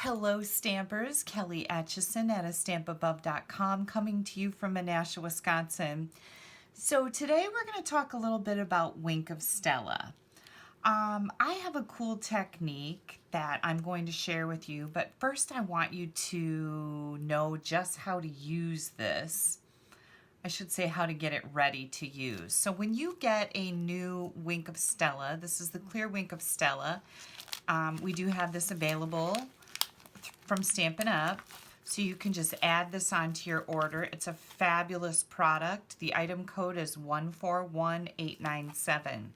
Hello Stampers, Kelly Acheson at stampabove.com coming to you from Menasha, Wisconsin. So today we're going to talk a little bit about Wink of Stella. I have a cool technique that I'm going to share with you, but first I want you to know just how to use this. I should say how to get it ready to use. So when you get a new Wink of Stella, this is the clear Wink of Stella. We do have this available from Stampin Up, so you can just add this onto your order. It's a fabulous product. The item code is 141897.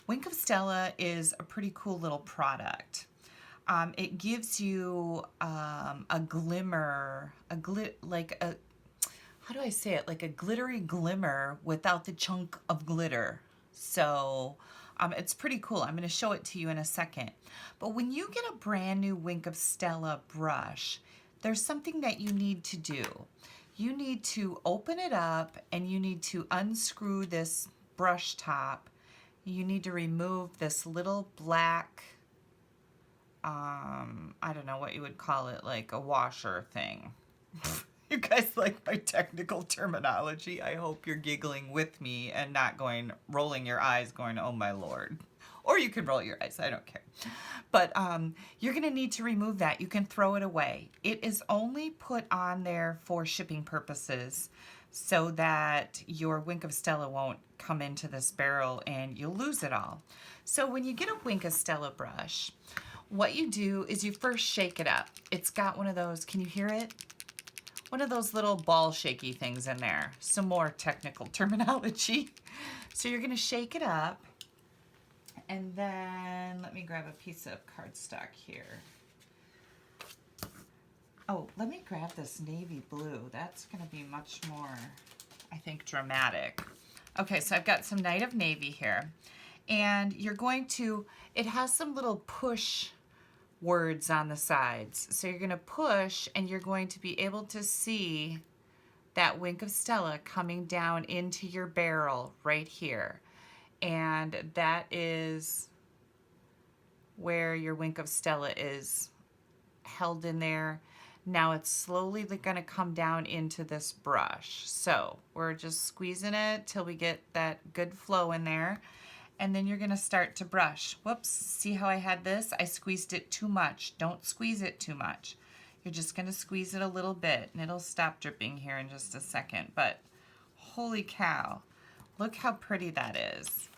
Wink of Stella is a pretty cool little product. It gives you a glimmer, how do I say it? Like a glittery glimmer without the chunk of glitter. So it's pretty cool. I'm going to show it to you in a second. But when you get a brand new Wink of Stella brush, there's something that you need to do. You need to open it up and you need to unscrew this brush top. You need to remove this little black, I don't know what you would call it, like a washer thing. You guys like my technical terminology. I hope you're giggling with me and not rolling your eyes going, oh my Lord. Or you can roll your eyes, I don't care. But you're gonna need to remove that. You can throw it away. It is only put on there for shipping purposes so that your Wink of Stella won't come into this barrel and you'll lose it all. So when you get a Wink of Stella brush, what you do is you first shake it up. It's got one of those, can you hear it? One of those little ball shaky things in there. Some more technical terminology. So you're gonna shake it up, and then let me grab a piece of cardstock here. Oh, let me grab this navy blue. That's gonna be much more, I think, dramatic. Okay, so I've got some Night of Navy here, and you're going to, it has some little push words on the sides. So you're going to push and you're going to be able to see that Wink of Stella coming down into your barrel right here. And that is where your Wink of Stella is held in there. Now it's slowly going to come down into this brush. So we're just squeezing it till we get that good flow in there. And then you're going to start to brush. Whoops, see how I had this? I squeezed it too much. Don't squeeze it too much. You're just going to squeeze it a little bit, and it'll stop dripping here in just a second. But holy cow, look how pretty that is.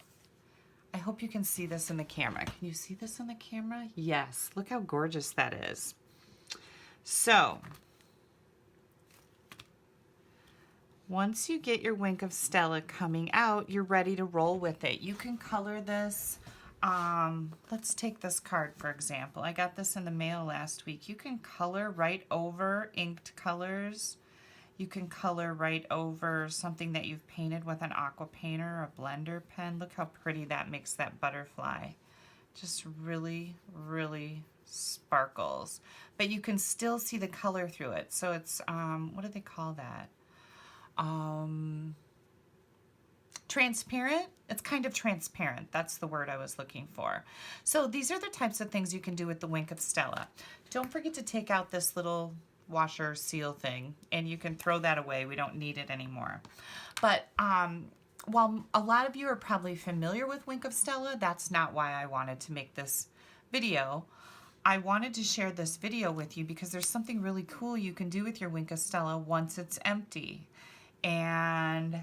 I hope you can see this in the camera. Can you see this in the camera? Yes, look how gorgeous that is. So, once you get your Wink of Stella coming out, you're ready to roll with it. You can color this. Let's take this card, for example. I got this in the mail last week. You can color right over inked colors. You can color right over something that you've painted with an aqua painter or a blender pen. Look how pretty that makes that butterfly. Just really, really sparkles. But you can still see the color through it. So it's, what do they call that? Transparent. It's kind of transparent. That's the word I was looking for. So these are the types of things you can do with the Wink of Stella. Don't forget to take out this little washer seal thing, and you can throw that away. We don't need it anymore. But while a lot of you are probably familiar with Wink of Stella, that's not why I wanted to make this video. I wanted to share this video with you because there's something really cool you can do with your Wink of Stella once it's empty. And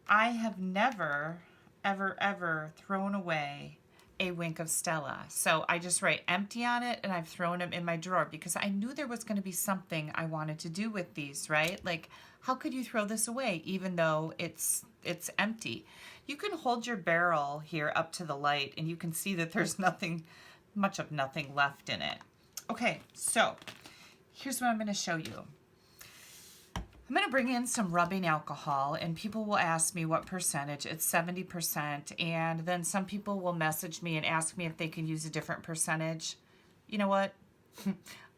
I have never, ever, ever thrown away a Wink of Stella. So I just write empty on it and I've thrown them in my drawer because I knew there was going to be something I wanted to do with these, right? Like, how could you throw this away even though it's empty? You can hold your barrel here up to the light and you can see that there's much of nothing left in it. Okay, so here's what I'm going to show you. I'm going to bring in some rubbing alcohol, and people will ask me what percentage. It's 70%, and then some people will message me and ask me if they can use a different percentage. You know what?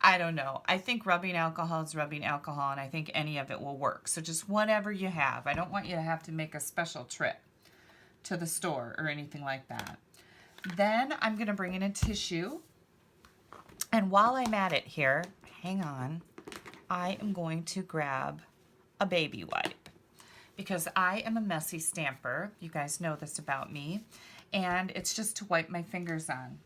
I don't know. I think rubbing alcohol is rubbing alcohol, and I think any of it will work. So just whatever you have. I don't want you to have to make a special trip to the store or anything like that. Then I'm going to bring in a tissue, And while I'm at it here, hang on, I am going to grab a baby wipe because I am a messy stamper. You guys know this about me. And it's just to wipe my fingers on.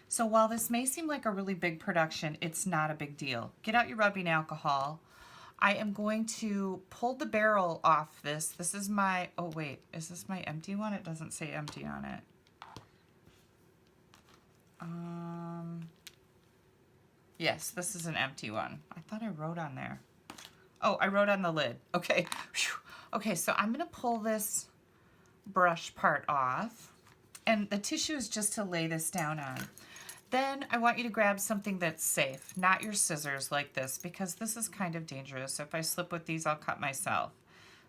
So while this may seem like a really big production, it's not a big deal. Get out your rubbing alcohol. I am going to pull the barrel off this. This is my, oh wait, is this my empty one? It doesn't say empty on it. Yes, this is an empty one. I thought I wrote on there. Oh, I wrote on the lid. Okay. Whew. Okay, so I'm gonna pull this brush part off. And the tissue is just to lay this down on. Then I want you to grab something that's safe, not your scissors like this, because this is kind of dangerous. If I slip with these, I'll cut myself.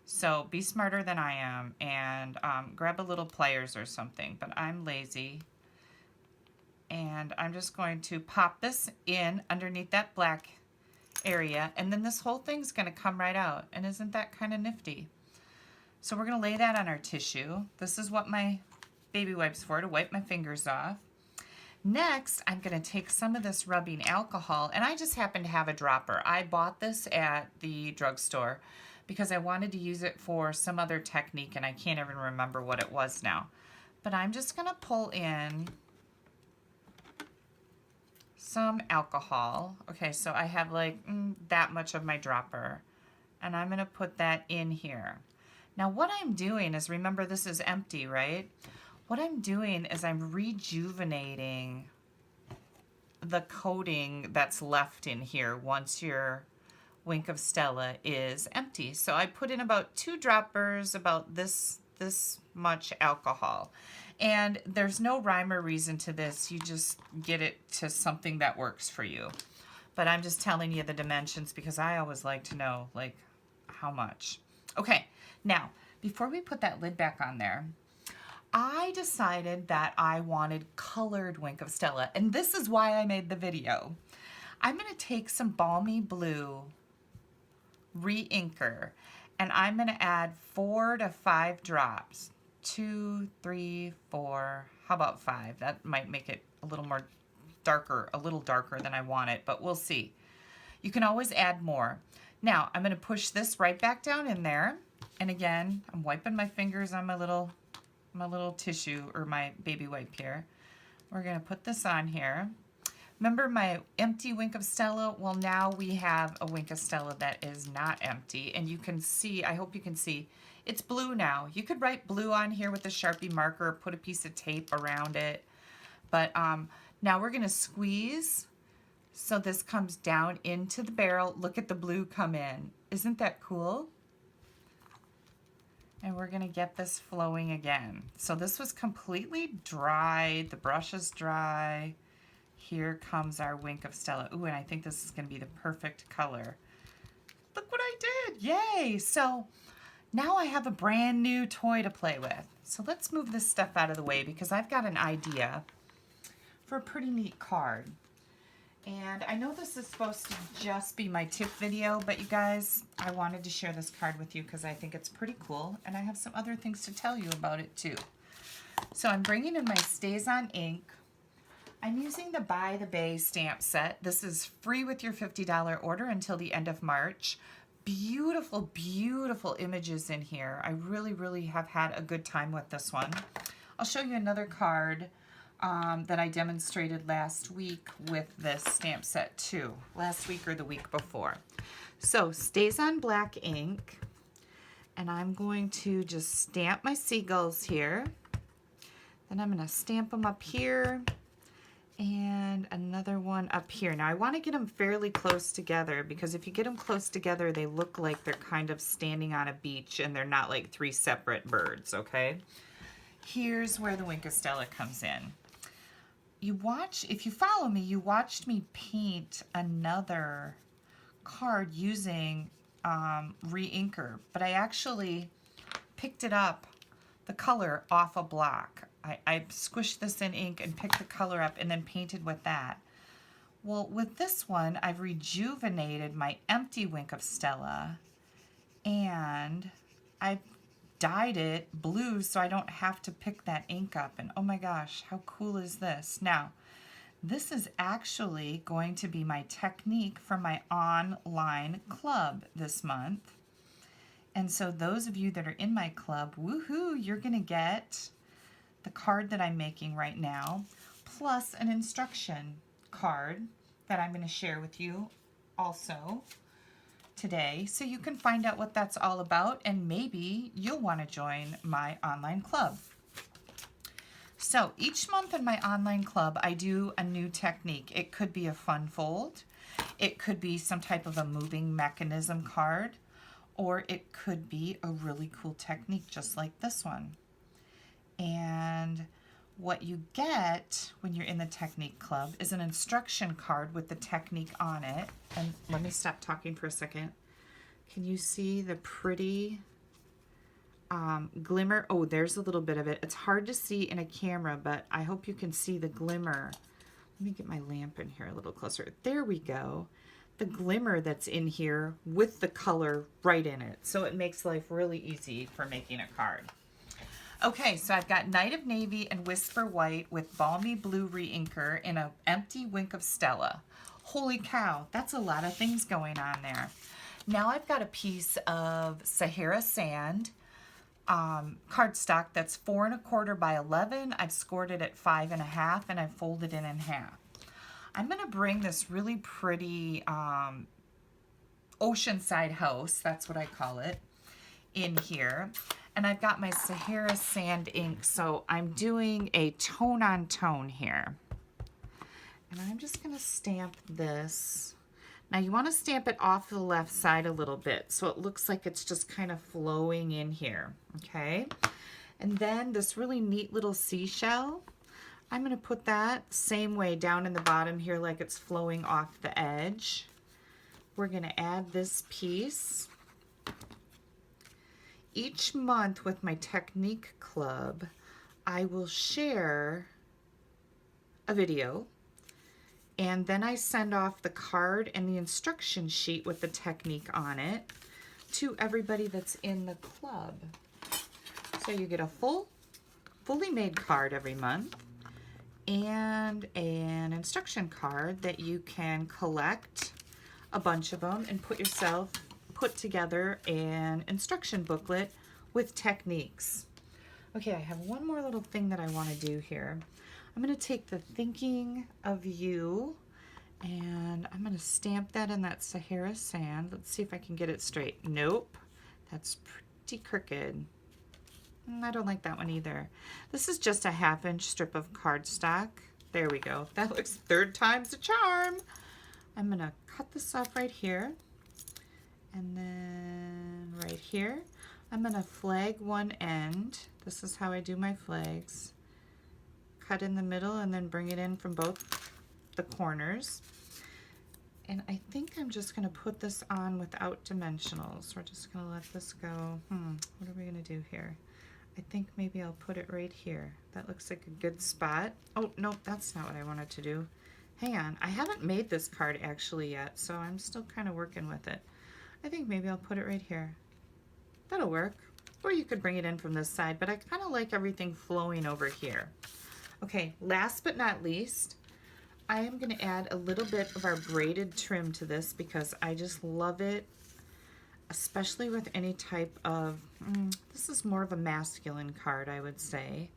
So be smarter than I am and grab a little pliers or something, but I'm lazy. And I'm just going to pop this in underneath that black area, and then this whole thing's gonna come right out. And isn't that kind of nifty? So we're gonna lay that on our tissue. This is what my baby wipes for, to wipe my fingers off. Next, I'm gonna take some of this rubbing alcohol, and I just happen to have a dropper. I bought this at the drugstore because I wanted to use it for some other technique, and I can't even remember what it was now. But I'm just gonna pull in some alcohol. Okay, so I have like that much of my dropper, and I'm gonna put that in here. Now what I'm doing is, remember this is empty, right? What I'm doing is I'm rejuvenating the coating that's left in here once your Wink of Stella is empty. So I put in about 2 droppers, about this much alcohol. And there's no rhyme or reason to this. You just get it to something that works for you. But I'm just telling you the dimensions because I always like to know like how much. Okay, now before we put that lid back on there, I decided that I wanted colored Wink of Stella, and this is why I made the video. I'm gonna take some Balmy Blue re-inker, and I'm gonna add 4 to 5 drops. 2, 3, 4, how about 5? That might make it a little more darker, a little darker than I want it, but we'll see. You can always add more. Now, I'm gonna push this right back down in there, and again, I'm wiping my fingers on my little tissue or my baby wipe here. We're gonna put this on here. Remember my empty Wink of Stella? Well, now we have a Wink of Stella that is not empty, and you can see, I hope you can see, it's blue now. You could write blue on here with a Sharpie marker or put a piece of tape around it. But now we're gonna squeeze so this comes down into the barrel. Look at the blue come in. Isn't that cool? And we're gonna get this flowing again. So this was completely dry. The brush is dry. Here comes our Wink of Stella. Ooh, and I think this is gonna be the perfect color. Look what I did, yay! So now I have a brand new toy to play with. So let's move this stuff out of the way because I've got an idea for a pretty neat card. And I know this is supposed to just be my tip video, but you guys, I wanted to share this card with you because I think it's pretty cool, and I have some other things to tell you about it too. So I'm bringing in my Stays On ink. I'm using the By the Bay stamp set. This is free with your $50 order until the end of March. Beautiful, beautiful images in here. I really, really have had a good time with this one. I'll show you another card that I demonstrated last week with this stamp set too. Last week or the week before. So Stays On black ink, and I'm going to just stamp my seagulls here. Then I'm going to stamp them up here and another one up here. Now I want to get them fairly close together because if you get them close together, they look like they're kind of standing on a beach and they're not like 3 separate birds, okay? Here's where the Wink of Stella comes in. If you follow me, you watched me paint another card using re-inker, but I actually picked it up, the color, off a block. I squished this in ink and picked the color up and then painted with that. Well, with this one, I've rejuvenated my empty Wink of Stella, and I've dyed it blue so I don't have to pick that ink up. And oh my gosh, how cool is this? Now, This is actually going to be my technique for my online club this month. And so those of you that are in my club, woohoo, you're going to get the card that I'm making right now, plus an instruction card that I'm going to share with you also today, so you can find out what that's all about, and maybe you'll want to join my online club. So each month in my online club, I do a new technique. It could be a fun fold, it could be some type of a moving mechanism card, or it could be a really cool technique just like this one. And what you get when you're in the technique club is an instruction card with the technique on it. And let me stop talking for a second. Can you see the pretty glimmer? Oh, there's a little bit of it. It's hard to see in a camera, but I hope you can see the glimmer. Let me get my lamp in here a little closer. There we go. The glimmer that's in here with the color right in it. So it makes life really easy for making a card. Okay, so I've got Night of Navy and Whisper White with Balmy Blue Reinker in an empty Wink of Stella. Holy cow, that's a lot of things going on there. Now I've got a piece of Sahara Sand cardstock that's 4 1/4 by 11. I've scored it at 5 1/2, and I've folded it in half. I'm going to bring this really pretty oceanside house, that's what I call it, in here. And I've got my Sahara Sand ink, so I'm doing a tone on tone here. And I'm just going to stamp this. Now you want to stamp it off the left side a little bit so it looks like it's just kind of flowing in here, okay? And then this really neat little seashell, I'm going to put that same way down in the bottom here like it's flowing off the edge. We're going to add this piece. Each month with my Technique Club, I will share a video, and then I send off the card and the instruction sheet with the technique on it to everybody that's in the club. So you get a fully made card every month and an instruction card that you can collect a bunch of them and put together an instruction booklet with techniques. Okay, I have one more little thing that I want to do here. I'm going to take the Thinking of You and I'm going to stamp that in that Sahara Sand. Let's see if I can get it straight. Nope, that's pretty crooked. I don't like that one either. This is just a 1/2 inch strip of cardstock. There we go. That looks 3rd time's a charm. I'm going to cut this off right here. And then right here, I'm going to flag one end. This is how I do my flags. Cut in the middle and then bring it in from both the corners. And I think I'm just going to put this on without dimensionals. We're just going to let this go. What are we going to do here? I think maybe I'll put it right here. That looks like a good spot. Oh, no, that's not what I wanted to do. Hang on. I haven't made this card actually yet, so I'm still kind of working with it. I think maybe I'll put it right here. That'll work. Or you could bring it in from this side, but I kind of like everything flowing over here. Okay, last but not least, I am going to add a little bit of our braided trim to this because I just love it, especially with any type of, this is more of a masculine card, I would say.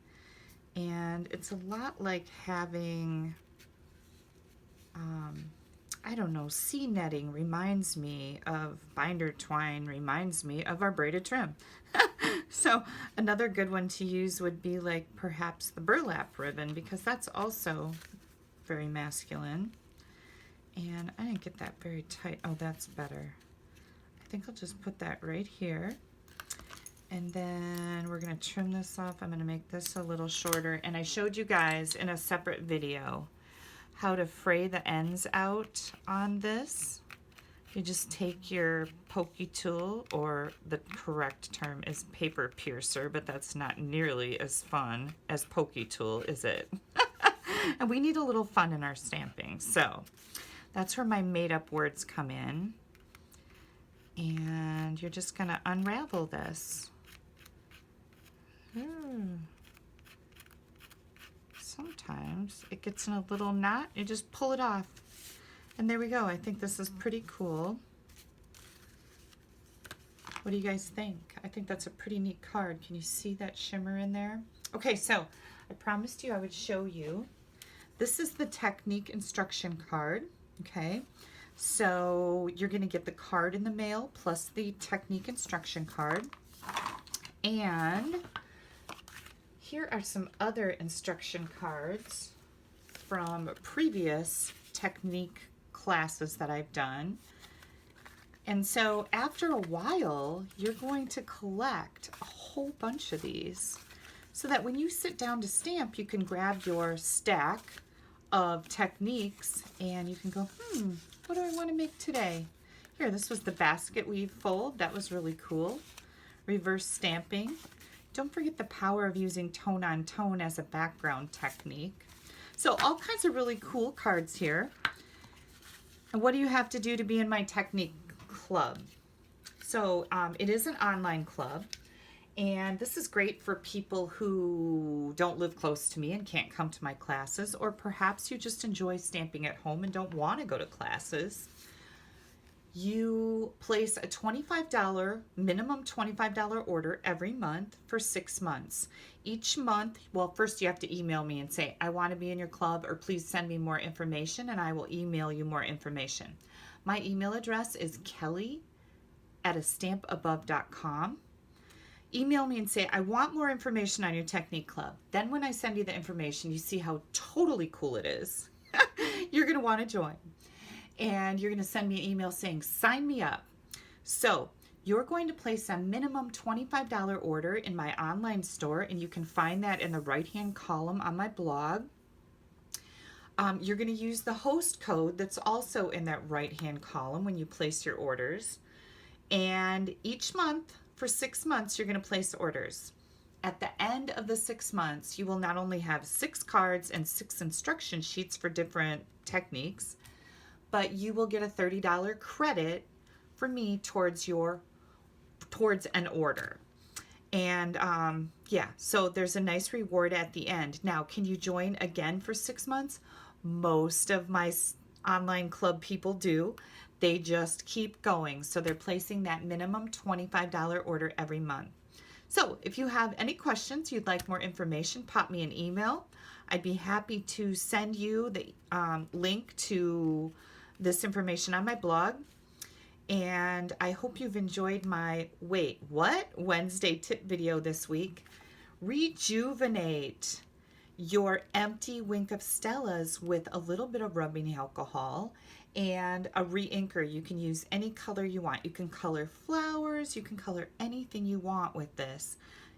And it's a lot like having, I don't know, sea netting reminds me of binder twine, reminds me of our braided trim. So another good one to use would be like perhaps the burlap ribbon, because that's also very masculine. And I didn't get that very tight. Oh, that's better. I think I'll just put that right here. And then we're going to trim this off. I'm going to make this a little shorter. And I showed you guys in a separate video how to fray the ends out on this. You just take your pokey tool, or the correct term is paper piercer, but that's not nearly as fun as pokey tool, is it? And we need a little fun in our stamping. So that's where my made up words come in. And you're just gonna unravel this. Sometimes sometimes. It gets in a little knot. You just pull it off. And there we go. I think this is pretty cool. What do you guys think? I think that's a pretty neat card. Can you see that shimmer in there? Okay, so I promised you I would show you. This is the technique instruction card, okay? So you're gonna get the card in the mail plus the technique instruction card. And here are some other instruction cards from previous technique classes that I've done. And so after a while, you're going to collect a whole bunch of these so that when you sit down to stamp, you can grab your stack of techniques and you can go, what do I want to make today? Here, this was the basket weave fold. That was really cool. Reverse stamping. Don't forget the power of using tone on tone as a background technique. So all kinds of really cool cards here. And what do you have to do to be in my technique club? So it is an online club, and this is great for people who don't live close to me and can't come to my classes, or perhaps you just enjoy stamping at home and don't want to go to classes. You place a $25, minimum $25 order every month for 6 months. Each month, well, first you have to email me and say, I want to be in your club, or please send me more information, and I will email you more information. My email address is kelly@astampabove.com. Email me and say, I want more information on your technique club. Then when I send you the information, you see how totally cool it is. You're going to want to join. And you're going to send me an email saying, sign me up. So you're going to place a minimum $25 order in my online store, and you can find that in the right-hand column on my blog. You're going to use the host code that's also in that right-hand column when you place your orders. And each month, for 6 months, you're going to place orders. At the end of the 6 months, you will not only have 6 cards and 6 instruction sheets for different techniques, but you will get a $30 credit for me towards an order. And yeah, so there's a nice reward at the end. Now, can you join again for 6 months? Most of my online club people do. They just keep going. So they're placing that minimum $25 order every month. So if you have any questions, you'd like more information, pop me an email. I'd be happy to send you the link to this information on my blog. And I hope you've enjoyed my Wednesday tip video this week. Rejuvenate your empty Wink of Stellas with a little bit of rubbing alcohol and a re-inker. You can use any color you want. You can color flowers, you can color anything you want with this.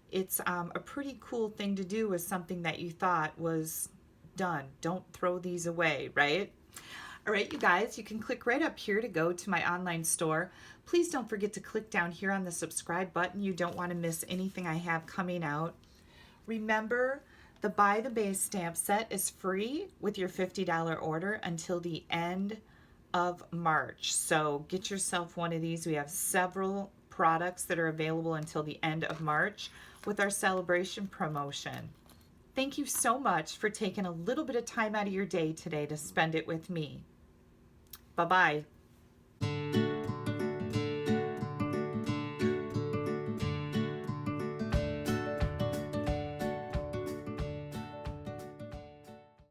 It's a pretty cool thing to do with something that you thought was done. Don't throw these away, right? All right, you guys, you can click right up here to go to my online store. Please don't forget to click down here on the subscribe button. You don't want to miss anything I have coming out. Remember, the Buy the Base stamp set is free with your $50 order until the end of March. So get yourself one of these. We have several products that are available until the end of March with our celebration promotion. Thank you so much for taking a little bit of time out of your day today to spend it with me. Bye-bye.